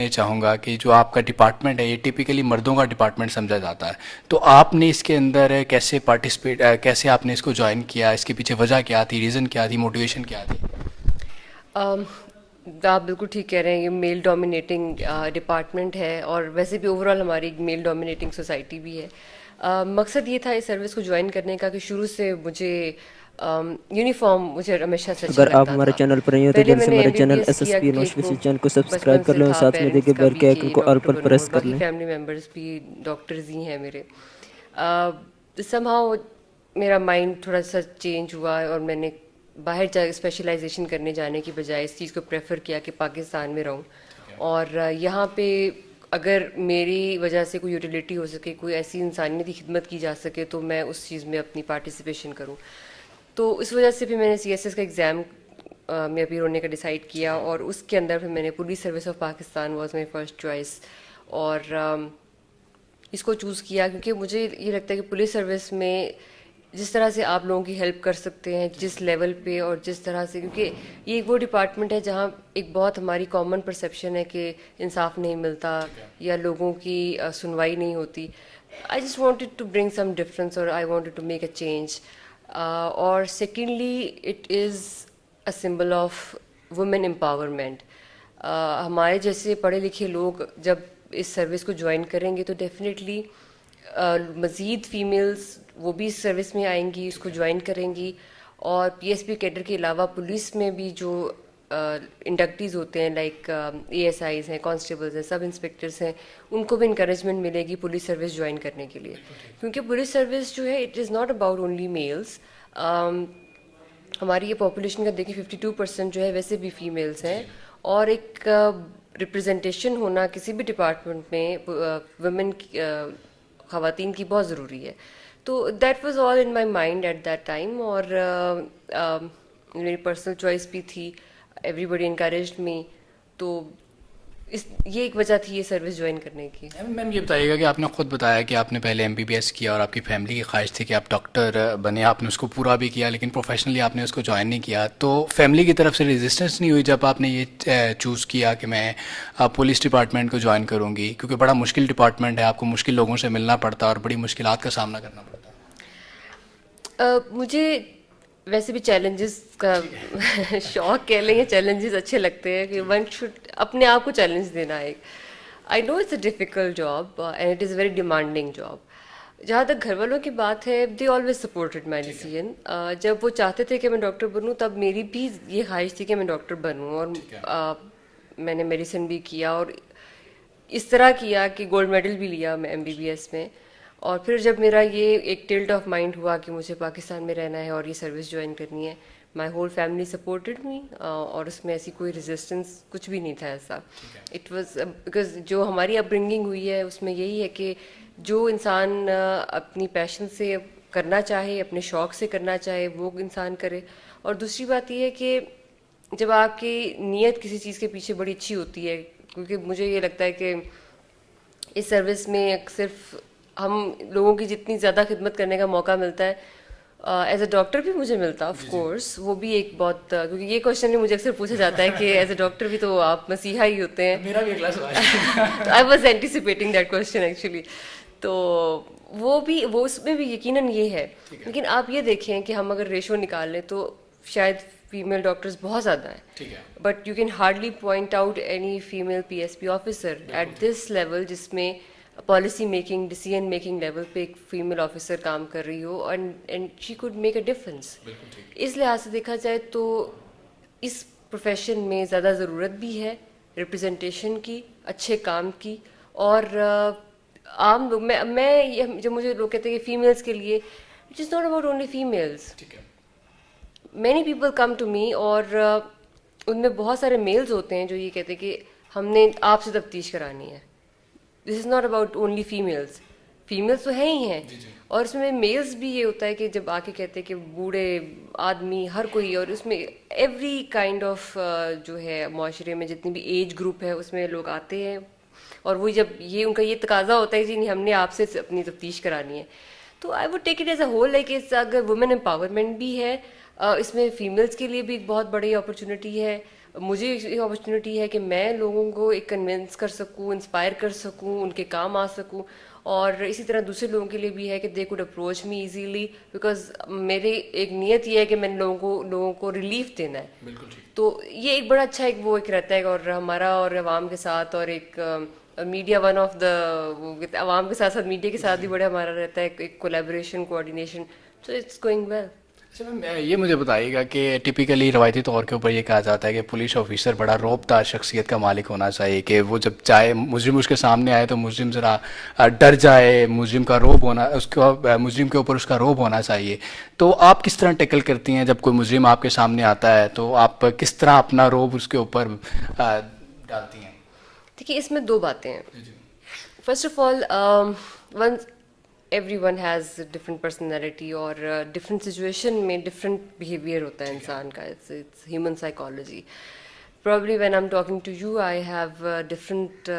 یہ چاہوں گا کہ جو آپ کا ڈپارٹمنٹ ہے یہ ٹپیکلی مردوں کا ڈپارٹمنٹ سمجھا جاتا ہے، تو آپ نے اس کے اندر کیسے پارٹیسپیٹ، کیسے آپ نے اس کو جوائن کیا، اس کے پیچھے وجہ کیا تھی، ریزن کیا تھی، موٹیویشن کیا تھی؟ آپ بالکل ٹھیک کہہ رہے ہیں، یہ میل ڈومینیٹنگ ڈپارٹمنٹ ہے، اور ویسے بھی اوور آل ہماری ایک میل ڈومینیٹنگ سوسائٹی بھی ہے. مقصد یہ تھا اس سروس کو جوائن کرنے کا کہ شروع سے مجھے یونیفارم مجھے ہمیشہ سے اچھا اگر آپ لگتا ہمارے تھا. چینل پر نہیں ہو تو پہلے جلد میں سے نے ہمارے M B B channel S S S کیا پی کیونکہ نوش ایک وہ چینل کو سبسکرائب بچپن کر سے لو، اور تھا، ساتھ میں دیکھے پیرنٹس کا بیل بھی کے کہ آئکن کو آل ڈاکٹر پر بنو، پریس اور کر باقی لیں. فیملی ممبرس بھی ڈاکٹرز ہی ہیں میرے. سم ہاؤ میرا مائنڈ تھوڑا سا چینج ہوا، اور میں نے باہر جا اسپیشلائزیشن کرنے جانے کی بجائے اس چیز کو پریفر کیا کہ پاکستان میں رہوں، اور یہاں پہ اگر میری وجہ سے کوئی یوٹیلیٹی ہو سکے، کوئی ایسی انسانیتی خدمت کی جا سکے، تو میں اس چیز میں اپنی پارٹیسپیشن کروں. تو اس وجہ سے پھر میں نے سی ایس ایس کا ایگزام میں اپیئر ہونے کا ڈیسائیڈ کیا، اور اس کے اندر پھر میں نے police service of Pakistan was my first choice. اور اس کو چوز کیا کیونکہ مجھے یہ لگتا ہے کہ پولیس سروس میں جس طرح سے آپ لوگوں کی ہیلپ کر سکتے ہیں، جس لیول پہ اور جس طرح سے، کیونکہ یہ ایک وہ ڈپارٹمنٹ ہے جہاں ایک بہت ہماری کامن پرسیپشن ہے کہ انصاف نہیں ملتا یا لوگوں کی سنوائی نہیں ہوتی. I just wanted to bring some difference, اور I wanted to make a change. اور secondly it is a symbol of women empowerment. ہمارے جیسے پڑھے لکھے لوگ جب اس سروس کو جوائن کریں گے تو ڈیفینیٹلی مزید فیمیلز وہ بھی اس سروس میں آئیں گی، اس کو جوائن کریں گی. اور پی ایس پی کیڈر کے علاوہ پولیس میں بھی جو انڈکٹیز ہوتے ہیں، لائک اے ایس آئیز ہیں، کانسٹیبلز ہیں، سب انسپیکٹرز ہیں، ان کو بھی انکریجمنٹ ملے گی پولیس سروس جوائن کرنے کے لیے. کیونکہ پولیس سروس جو ہے it is not about only males. ہماری یہ پاپولیشن کا دیکھیں 52% جو ہے ویسے بھی فیمیلز ہیں، اور ایک ریپرزنٹیشن ہونا کسی بھی ڈپارٹمنٹ میں ویمن خواتین کی بہت ضروری ہے. تو that was all in my mind at that time. اور میری پرسنل چوائس بھی تھی، ایوری بڈی انکریجڈ می. تو یہ ایک وجہ تھی یہ سروس جوائن کرنے کی. میم یہ بتائیے گا کہ آپ نے خود بتایا کہ آپ نے پہلے ایم بی بی ایس کیا اور آپ کی فیملی کی خواہش تھی کہ آپ ڈاکٹر بنے، آپ نے اس کو پورا بھی کیا لیکن پروفیشنلی آپ نے اس کو جوائن نہیں کیا. تو فیملی کی طرف سے ریزسٹنس نہیں ہوئی جب آپ نے یہ چوز کیا کہ میں پولیس ڈپارٹمنٹ کو جوائن کروں گی؟ کیونکہ بڑا مشکل ڈپارٹمنٹ ہے، آپ کو مشکل لوگوں سے ملنا پڑتا ہے اور بڑی مشکلات کا سامنا کرنا پڑتا ہے. مجھے ویسے بھی چیلنجز کا شوق کہہ لیں، یا چیلنجز اچھے لگتے ہیں کہ ون شوڈ اپنے آپ کو چیلنج دینا ہے. I know it's a difficult job and it is a very demanding job. جہاں تک گھر والوں کی بات ہے، they always supported my decision. جب وہ چاہتے تھے کہ میں ڈاکٹر بنوں تب میری بھی یہ خواہش تھی کہ میں ڈاکٹر بنوں، اور میں نے میڈیسن بھی کیا، اور اس طرح کیا کہ گولڈ میڈل بھی لیا میں ایم بی بی ایس میں. اور پھر جب میرا یہ ایک ٹلٹ آف مائنڈ ہوا کہ مجھے پاکستان میں رہنا ہے اور یہ سروس جوائن کرنی ہے، my whole family supported me, اور اس میں ایسی کوئی ریزسٹنس کچھ بھی نہیں تھا ایسا. اٹ واز بیکاز جو ہماری اپ برنگنگ ہوئی ہے اس میں یہی ہے کہ جو انسان اپنی پیشن سے کرنا چاہے، اپنے شوق سے کرنا چاہے، وہ انسان کرے. اور دوسری بات یہ ہے کہ جب آپ کی نیت کسی چیز کے پیچھے بڑی اچھی ہوتی ہے، کیونکہ مجھے یہ لگتا ہے کہ اس سروس میں صرف ہم لوگوں کی جتنی زیادہ خدمت کرنے کا موقع ملتا ہے، ایز اے ڈاکٹر بھی مجھے ملتا آف کورس، وہ بھی ایک بہت، کیونکہ یہ کوشچن بھی مجھے اکثر پوچھا جاتا ہے کہ ایز اے ڈاکٹر بھی تو آپ مسیحا ہی ہوتے ہیں. میرا بھی اگلا سوال ہے. I was anticipating that question actually. تو وہ اس میں بھی یقیناً یہ ہے. لیکن آپ یہ دیکھیں کہ ہم اگر ریشو نکال لیں تو شاید فیمیل ڈاکٹرز بہت زیادہ ہیں، but you can hardly point out any female P S P officer at this level جس میں policy making, decision making level پہ ایک فیمیل آفیسر کام کر رہی ہو، and she could make a difference. اس لحاظ سے دیکھا جائے تو اس پروفیشن میں زیادہ ضرورت بھی ہے ریپرزنٹیشن کی، اچھے کام کی. اور عام لوگ، میں جب مجھے لوگ کہتے ہیں کہ فیمیلس کے لیے، it is not about only females. Many people come to me, اور ان میں بہت سارے میلز ہوتے ہیں جو یہ کہتے ہیں کہ ہم نے آپ سے تفتیش کرانی ہے. This is not about only families. Families تو ہیں ہی ہیں، اور اس میں میلز بھی یہ ہوتا ہے کہ جب آ کے کہتے ہیں کہ بوڑھے آدمی ہر کوئی، اور اس میں ایوری کائنڈ آف جو ہے معاشرے میں جتنی بھی ایج گروپ ہے اس میں لوگ آتے ہیں، اور وہ جب یہ ان کا یہ تقاضا ہوتا ہے کہ نہیں ہم نے آپ سے اپنی تفتیش کرانی ہے. تو I would take it as a whole like اگر وومن امپاورمنٹ بھی ہے، اس میں فیمیلس کے لیے بھی ایک بہت بڑی اپرچونیٹی ہے. مجھے یہ اپرچونیٹی ہے کہ میں لوگوں کو ایک کنونس کر سکوں, انسپائر کر سکوں, ان کے کام آ سکوں, اور اسی طرح دوسرے لوگوں کے لیے بھی ہے کہ they could approach me easily, because میری ایک نیت یہ ہے کہ میں نے لوگوں کو ریلیف دینا ہے. بالکل ٹھیک. تو یہ ایک بڑا اچھا ایک وہ ایک رہتا ہے, اور ہمارا اور عوام کے ساتھ, اور ایک میڈیا ون آف دا عوام کے ساتھ ساتھ میڈیا کے ساتھ بھی بڑا ہمارا رہتا ہے ایک collaboration, coordination. So it's going well. اچھا میم, یہ مجھے بتائیے گا کہ ٹپیکلی روایتی طور کے اوپر یہ کہا جاتا ہے کہ پولیس آفیسر بڑا رعب دار شخصیت کا مالک ہونا چاہیے, کہ وہ جب چاہے مجرم اس کے سامنے آئے تو مجرم ذرا ڈر جائے, مجرم کا رعب ہونا, اس کو مجرم کے اوپر اس کا رعب ہونا چاہیے. تو آپ کس طرح ٹیکل کرتی ہیں جب کوئی مجرم آپ کے سامنے آتا ہے, تو آپ کس طرح اپنا رعب اس کے اوپر ڈالتی ہیں؟ دیکھیے اس میں دو باتیں ہیں. First of all, everyone has different personality, اور ڈفرنٹ سچویشن میں ڈفرنٹ بیہیویئر ہوتا ہے انسان کا. It's human psychology. Probably when I am talking to you I have different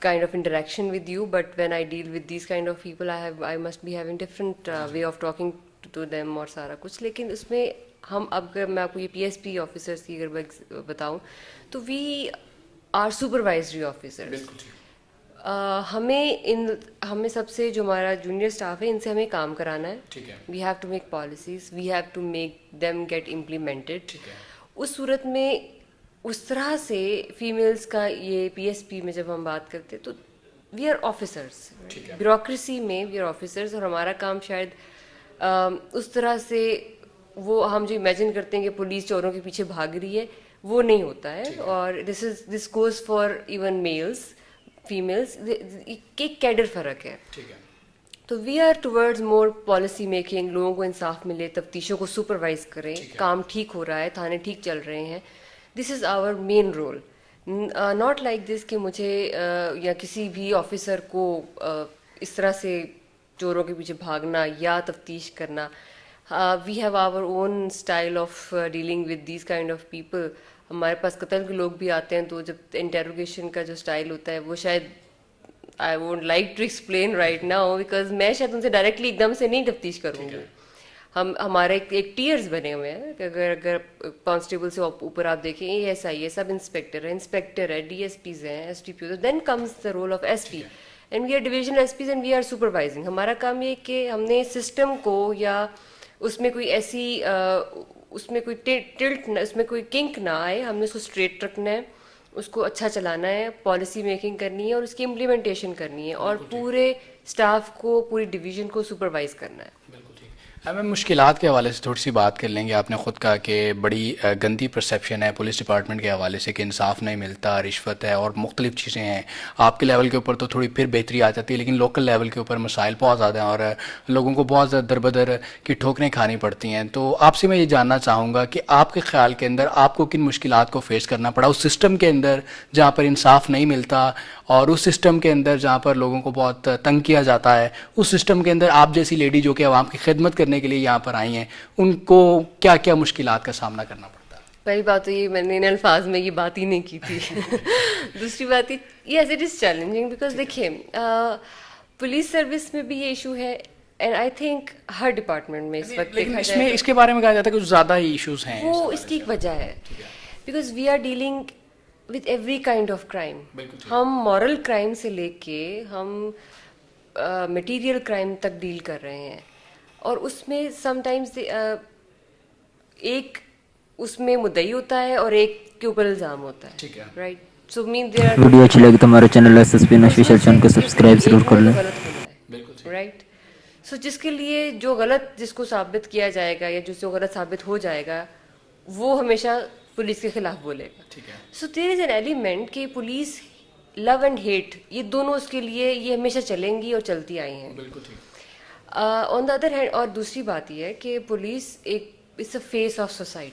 kind of interaction with you, but when I deal with these kind of people I must be having different way of talking to them اور سارا کچھ. لیکن اس میں ہم اگر میں آپ کو یہ پی ایس پی آفیسرس کی اگر میں بتاؤں تو وی آر سپروائزری آفیسرس. ہمیں سب سے جو ہمارا جونیئر اسٹاف ہے ان سے ہمیں کام کرانا ہے. We have to make policies, we have to make them get implemented. اس صورت میں اس طرح سے فیمیلس کا یہ پی ایس پی میں جب ہم بات کرتے تو وی آر آفیسرس, بیوروکریسی میں وی آر آفیسرس, اور ہمارا کام شاید اس طرح سے وہ ہم جو امیجن کرتے ہیں کہ پولیس چوروں کے پیچھے بھاگ رہی ہے وہ نہیں ہوتا ہے. اور this goes for even males females, ایک کیڈر فرق ہے. تو we are towards more policy making, لوگوں کو انصاف ملے, تفتیشوں کو سپروائز کریں, کام ٹھیک ہو رہا ہے, تھانے ٹھیک چل رہے ہیں. This is our main role. Not like this کہ مجھے یا کسی بھی آفیسر کو اس طرح سے چوروں کے پیچھے بھاگنا یا تفتیش کرنا. We have our own style of dealing with these kind of people. ہمارے پاس قتل کے لوگ بھی آتے ہیں تو جب انٹروگیشن کا جو اسٹائل ہوتا ہے وہ شاید I won't like to explain right now, because میں شاید ان سے ڈائریکٹلی ایک دم سے نہیں تفتیش کروں گی. ہمارے ایک ٹیئرز بنے ہوئے ہیں کہ اگر کانسٹیبل سے اوپر آپ دیکھیں اے ایس آئی ہے, سب انسپیکٹر ہے, ڈی ایس پیز ہیں, S T P, then comes the role of S P, and we are divisional S Ps and we are supervising. ہمارا کام یہ کہ ہم نے سسٹم کو یا اس میں کوئی ایسی اس میں کوئی ٹلٹ نہ, اس میں کوئی کنک نہ آئے, ہم نے اس کو اسٹریٹ رکھنا ہے, اس کو اچھا چلانا ہے, پالیسی میکنگ کرنی ہے اور اس کی امپلیمنٹیشن کرنی ہے, اور پورے اسٹاف کو, پوری ڈویژن کو سپروائز کرنا ہے. ہمیں مشکلات کے حوالے سے تھوڑی سی بات کر لیں گے. آپ نے خود کہا کہ بڑی گندی پرسیپشن ہے پولیس ڈپارٹمنٹ کے حوالے سے کہ انصاف نہیں ملتا, رشوت ہے اور مختلف چیزیں ہیں. آپ کے لیول کے اوپر تو تھوڑی پھر بہتری آ جاتی ہے, لیکن لوکل لیول کے اوپر مسائل بہت زیادہ ہیں اور لوگوں کو بہت زیادہ در بدر کی ٹھوکریں کھانی پڑتی ہیں. تو آپ سے میں یہ جاننا چاہوں گا کہ آپ کے خیال کے اندر آپ کو کن مشکلات کو فیس کرنا پڑا اس سسٹم کے اندر جہاں پر انصاف نہیں ملتا, اور اس سسٹم کے اندر جہاں پر لوگوں کو بہت تنگ کیا جاتا ہے, اس سسٹم کے اندر آپ جیسی لیڈی جو کہ عوام کی خدمت کرنے کے لیے یہاں پر آئی ہیں, ان کو کیا کیا مشکلات کا سامنا کرنا پڑتا ہے؟ پہلی بات تو یہ میں نے ان الفاظ میں یہ بات ہی نہیں کی تھی. دوسری بات yes it is challenging, because دیکھیے پولیس سروس میں بھی یہ ایشو ہے, and I think Hare department میں اس وقت لیکن اس کے بارے میں کہا جاتا ہے کہ زیادہ ہی ایشوز ہیں. وہ اس کی ایک وجہ ہے, because we are dealing with every kind of crime. ہم مورل کرائم سے لے کے ہم مٹیریل کرائم تک ڈیل کر رہے ہیں, اور اس میں سم ٹائمز ایک اس میں مدعی ہوتا ہے اور ایک کے اوپر الزام ہوتا ہے, رائٹ. سو مین دیر آر ویڈیو اچھی لگے تو ہمارے channel S S P official channel کو سبسکرائب ضرور کر لیں. رائٹ. سو جس کے لیے جو غلط جس کو ثابت کیا جائے گا یا جس کو غلط ثابت ہو جائے گا وہ ہمیشہ پولیس کے خلاف بولے گا. سو دیر از این ایلیمنٹ کہ پولیس لو اینڈ ہیٹ یہ دونوں اس کے لیے یہ ہمیشہ چلیں گی اور چلتی آئی ہیں. آن دا ادر ہینڈ, اور دوسری بات یہ ہے کہ پولیس ایک it's a face of society.